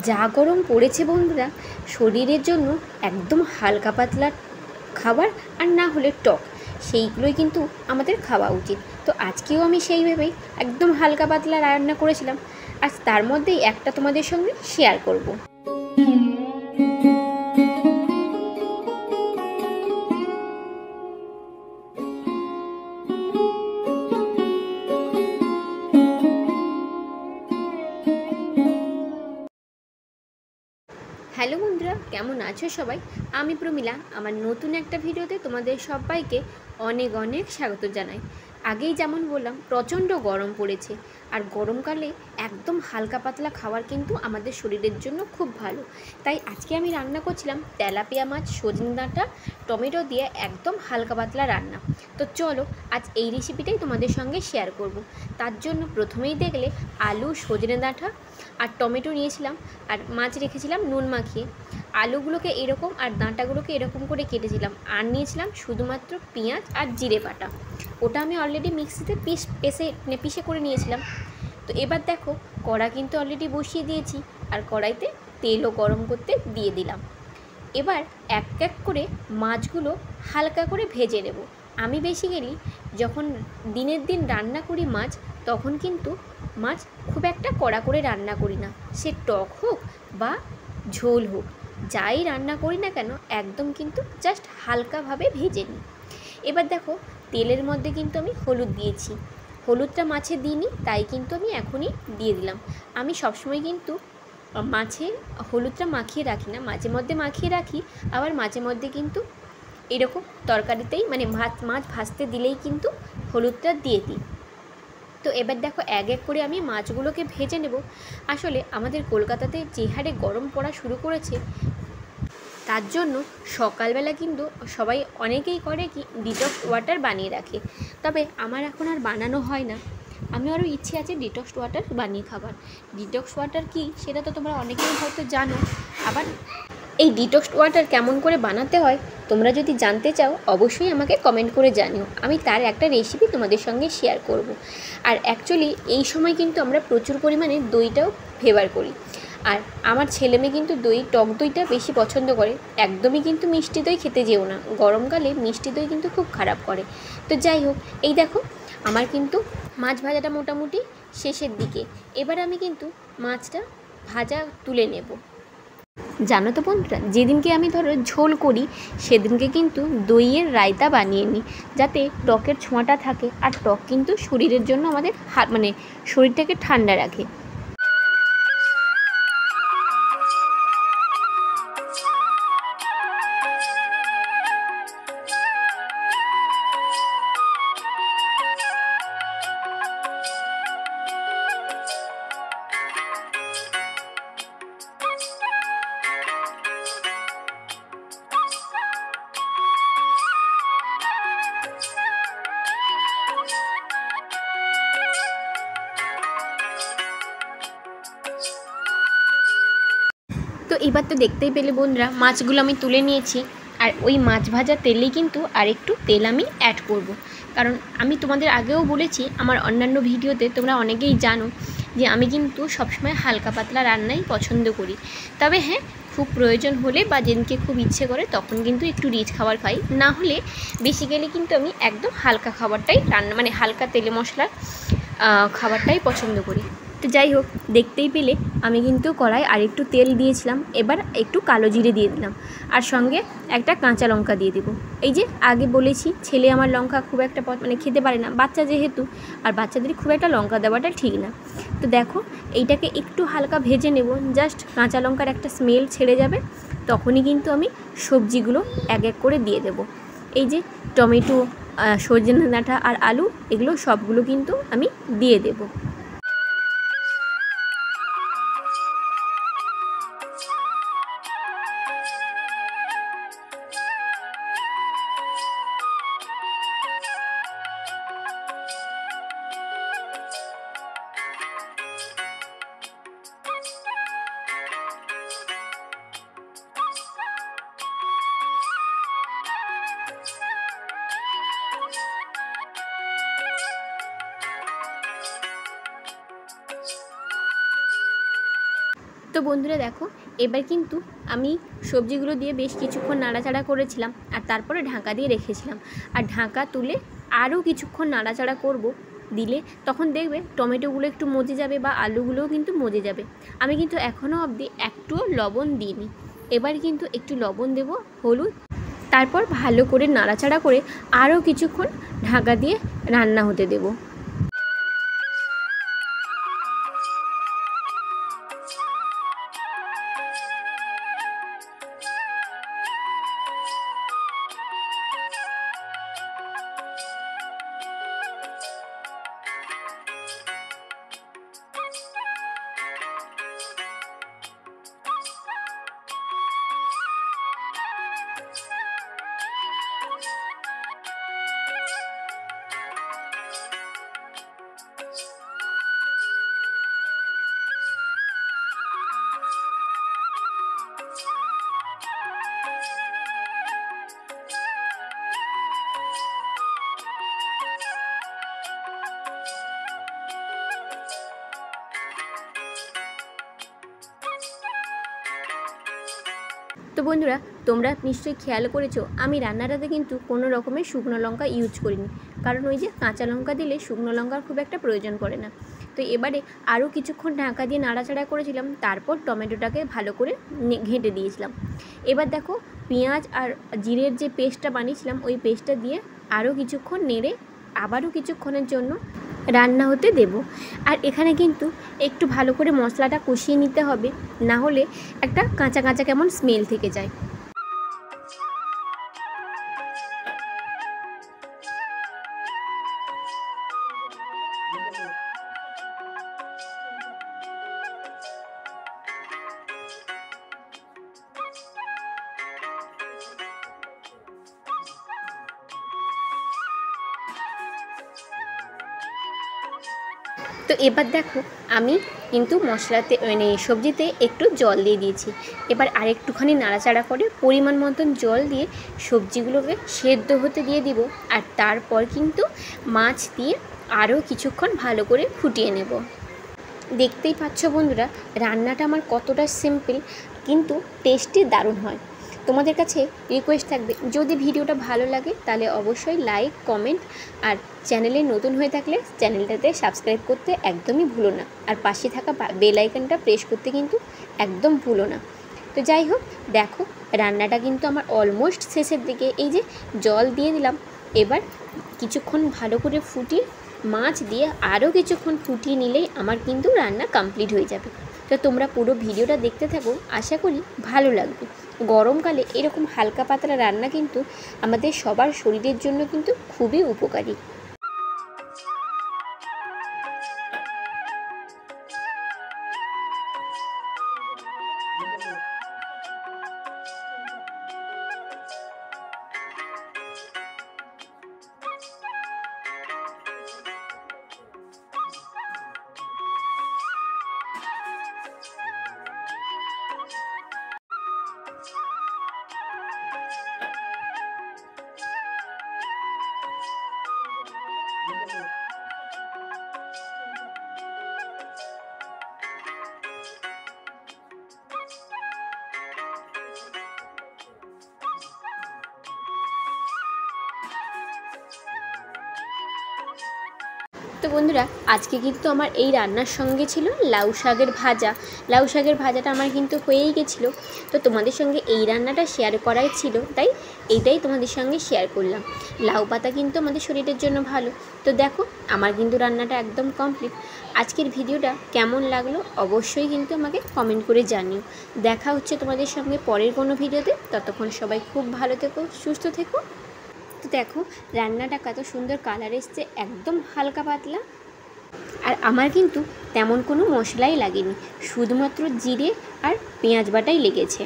যা গরম পড়েছে বন্ধুরা, শরীরের জন্য একদম হালকা পাতলা খাবার আর না হলে টক সেইগুলোই কিন্তু আমাদের খাওয়া উচিত। তো আজকেও আমি সেই ভেবেই একদম হালকা পাতলা রান্না করেছিলাম, আর তার মধ্যেই একটা তোমাদের সঙ্গে শেয়ার করব। হ্যালো বন্ধুরা, কেমন আছো সবাই? আমি প্রমিলা, আমার নতুন একটা ভিডিওতে তোমাদের সবাইকে অনেক অনেক স্বাগত জানাই। আগেই যেমন বললাম, প্রচণ্ড গরম পড়েছে, আর গরমকালে একদম হালকা পাতলা খাবার কিন্তু আমাদের শরীরের জন্য খুব ভালো। তাই আজকে আমি রান্না করছিলাম তেলাপিয়া মাছ, সজনে ডাঁটা, টমেটো দিয়ে একদম হালকা পাতলা রান্না। তো চলো আজ এই রেসিপিটাই তোমাদের সঙ্গে শেয়ার করব। তার জন্য প্রথমেই দেখলে আলু, সজনে ডাঁটা আর টমেটো নিয়েছিলাম, আর মাছ রেখেছিলাম নুন মাখিয়ে। আলুগুলোকে এরকম আর ডাঁটাগুলোকে এরকম করে কেটেছিলাম, আর নিয়েছিলাম শুধুমাত্র পেঁয়াজ আর জিরে বাটা। ওটা আমি অলরেডি মিক্সিতে পিষে করে নিয়েছিলাম। তো এবার দেখো, কড়া কিন্তু অলরেডি বসিয়ে দিয়েছি, আর কড়াইতে তেলও গরম করতে দিয়ে দিলাম। এবার এক এক করে মাছগুলো হালকা করে ভেজে নেব। আমি বেসিক্যালি যখন দিনের দিন রান্না করি মাছ, তখন কিন্তু মাছ খুব একটা কড়া করে রান্না করি না। সে টক হোক বা ঝোল হোক, যাই রান্না করি না কেন, একদম কিন্তু জাস্ট হালকাভাবে ভেজে নিই। এবার দেখো, তেলের মধ্যে কিন্তু আমি হলুদ দিয়েছি। হলুদটা মাছে দিইনি, তাই কিন্তু আমি এখনই দিয়ে দিলাম। আমি সবসময় কিন্তু মাছে হলুদটা মাখিয়ে রাখি না, মাঝে মধ্যে মাখিয়ে রাখি, আবার মাঝে মধ্যে কিন্তু এরকম তরকারিতেই মানে মাছ ভাজতে দিলেই কিন্তু হলুদটা দিয়ে দিই। তো এবার দেখো, এক এক করে আমি মাছগুলোকে ভেজে নেব। আসলে আমাদের কলকাতাতে যে হারে গরম পড়া শুরু করেছে, তার জন্য সকালবেলা কিন্তু সবাই অনেকেই করে কি ডিটক্স ওয়াটার বানিয়ে রাখে। তবে আমার এখন আর বানানো হয় না। আমি আরও ইচ্ছে আছে ডিটক্স ওয়াটার বানিয়ে খাবার। ডিটক্স ওয়াটার কি সেটা তো তোমরা অনেকেই হয়তো জানো। আবার এই ডিটক্স ওয়াটার কেমন করে বানাতে হয় তোমরা যদি জানতে চাও, অবশ্যই আমাকে কমেন্ট করে জানিও। আমি তার একটা রেসিপি তোমাদের সঙ্গে শেয়ার করব। আর অ্যাকচুয়ালি এই সময় কিন্তু আমরা প্রচুর পরিমাণে দইটাও ফেভার করি। আর আমার ছেলেমেয়ে কিন্তু টক দইটা বেশি পছন্দ করে। একদমই কিন্তু মিষ্টি দই খেতে যেও না, গরমকালে মিষ্টি দই কিন্তু খুব খারাপ করে। তো যাই হোক, এই দেখো আমার কিন্তু মাছ ভাজাটা মোটামুটি শেষের দিকে। এবার আমি কিন্তু মাছটা ভাজা তুলে নেব। জানো তো বন্ধুরা, যেদিনকে আমি ধরো ঝোল করি, সেদিনকে কিন্তু দইয়ের রায়তা বানিয়ে নিই, যাতে টকের ছোঁয়াটা থাকে। আর টক কিন্তু শরীরের জন্য আমাদের মানে শরীরটাকে ঠান্ডা রাখে। তো এবার তো দেখতেই পেলে বন্ধুরা, মাছগুলো আমি তুলে নিয়েছি। আর ওই মাছ ভাজা তেলেই কিন্তু আর একটু তেল আমি অ্যাড করব। কারণ আমি তোমাদের আগেও বলেছি, আমার অন্যান্য ভিডিওতে তোমরা অনেকেই জানো যে আমি কিন্তু সবসময় হালকা পাতলা রান্নাই পছন্দ করি। তবে হ্যাঁ, খুব প্রয়োজন হলে বা যেদিনকে খুব ইচ্ছে করে তখন কিন্তু একটু রিচ খাবার খাই। না হলে বেসিক্যালি কিন্তু আমি একদম হালকা খাবারটাই মানে হালকা তেলে মশলার খাবারটাই পছন্দ করি। তো যাই হোক, দেখতেই পেলে আমি কিন্তু কড়াই আর একটু তেল দিয়েছিলাম। এবার একটু কালো জিরে দিয়ে দিলাম, আর সঙ্গে একটা কাঁচা লঙ্কা দিয়ে দেবো। এই যে আগে বলেছি, ছেলে আমার লঙ্কা খুব একটা মানে খেতে পারে না, বাচ্চা যেহেতু, আর বাচ্চাদের খুব একটা লঙ্কা দেওয়াটা ঠিক না। তো দেখো, এইটাকে একটু হালকা ভেজে নেব, জাস্ট কাঁচা লঙ্কার একটা স্মেল ছেড়ে যাবে, তখনই কিন্তু আমি সবজিগুলো এক এক করে দিয়ে দেব। এই যে টমেটো, সজনে ডাঁটা আর আলু, এগুলো সবগুলো কিন্তু আমি দিয়ে দেবো। তো বন্ধুরা দেখো, এবার কিন্তু আমি সবজিগুলো দিয়ে বেশ কিছুক্ষণ নাড়াচাড়া করেছিলাম আর তারপরে ঢাকা দিয়ে রেখেছিলাম। আর ঢাকা তুলে আরও কিছুক্ষণ নাড়াচাড়া করব, দিলে তখন দেখবে টমেটোগুলো একটু মজে যাবে বা আলুগুলোও কিন্তু মজে যাবে। আমি কিন্তু এখনও অবধি একটুও লবণ দিইনি। এবার কিন্তু একটু লবণ দেব, হলুদ, তারপর ভালো করে নাড়াচাড়া করে আরও কিছুক্ষণ ঢাকা দিয়ে রান্না হতে দেব। তো বন্ধুরা, তোমরা নিশ্চয়ই খেয়াল করেছো আমি রান্নাটাতে কিন্তু কোনো রকমের শুকনো লঙ্কা ইউজ করিনি, কারণ ওই যে কাঁচা লঙ্কা দিলে শুকনো লঙ্কার খুব একটা প্রয়োজন পড়ে না। তো এবারে আরও কিছুক্ষণ ঢাকা দিয়ে নাড়াচাড়া করেছিলাম, তারপর টমেটোটাকে ভালো করে ঘেঁটে দিয়েছিলাম। এবার দেখো, পেঁয়াজ আর জিরের যে পেস্টটা বানিয়েছিলাম ওই পেস্টটা দিয়ে আরও কিছুক্ষণ নেড়ে আবারও কিছুক্ষণের জন্য রান্না হতে দেব। আর এখানে কিন্তু একটু ভালো করে মশলাটা কষিয়ে নিতে হবে, না হলে একটা কাঁচা কাঁচা কেমন স্মেল থেকে যায়। তো এবার দেখো, আমি কিন্তু মশলাতে মানে সবজিতে একটু জল দিয়ে দিয়েছি। এবার আরেকটুখানি নাড়াচাড়া করে পরিমাণ মতন জল দিয়ে সবজিগুলোকে সেদ্ধ হতে দিয়ে দিব। আর তারপর কিন্তু মাছ দিয়ে আরও কিছুক্ষণ ভালো করে ফুটিয়ে নেব। দেখতেই পাচ্ছ বন্ধুরা, রান্নাটা আমার কতটা সিম্পল কিন্তু টেস্টি দারুণ হয়। তোমাদের কাছে রিকোয়েস্ট থাকবে, যদি ভিডিওটা ভালো লাগে তাহলে অবশ্যই লাইক, কমেন্ট, আর চ্যানেলে নতুন হয়ে থাকলে চ্যানেলটাতে সাবস্ক্রাইব করতে একদমই ভুলো না। আর পাশে থাকা বেল আইকনটা প্রেস করতে কিন্তু একদম ভুলো না। তো যাই হোক, দেখো রান্নাটা কিন্তু আমার অলমোস্ট শেষের দিকে। এই যে জল দিয়ে দিলাম, এবার কিছুক্ষণ ভালো করে ফুটিয়ে মাছ দিয়ে আরও কিছুক্ষণ ফুটিয়ে নিলেই আমার কিন্তু রান্না কমপ্লিট হয়ে যাবে। তো তোমরা পুরো ভিডিওটা দেখতে থাকো, আশা করি ভালো লাগবে। গরমকালে এরকম হালকা পাতলা রান্না কিন্তু আমাদের সবার শরীরের জন্য কিন্তু খুবই উপকারী। তো বন্ধুরা, আজকে কিন্তু আমার এই রান্নার সঙ্গে ছিল লাউ শাকের ভাজা। লাউ শাকের ভাজাটা আমার কিন্তু হয়েই গেছিলো। তো তোমাদের সঙ্গে এই রান্নাটা শেয়ার করাই ছিল, তাই এইটাই তোমাদের সঙ্গে শেয়ার করলাম। লাউ পাতা কিন্তু আমাদের শরীরের জন্য ভালো। তো দেখো, আমার কিন্তু রান্নাটা একদম কমপ্লিট। আজকের ভিডিওটা কেমন লাগলো অবশ্যই কিন্তু আমাকে কমেন্ট করে জানিও। দেখা হচ্ছে তোমাদের সঙ্গে পরের কোনো ভিডিওতে। ততক্ষণ সবাই খুব ভালো থেকো, সুস্থ থেকো। তো দেখো, রান্নাটা কত সুন্দর কালার এসছে, একদম হালকা পাতলা। আর আমার কিন্তু তেমন কোনো মশলাই লাগেনি, শুধুমাত্র জিরে আর পেঁয়াজ বাটাই লেগেছে।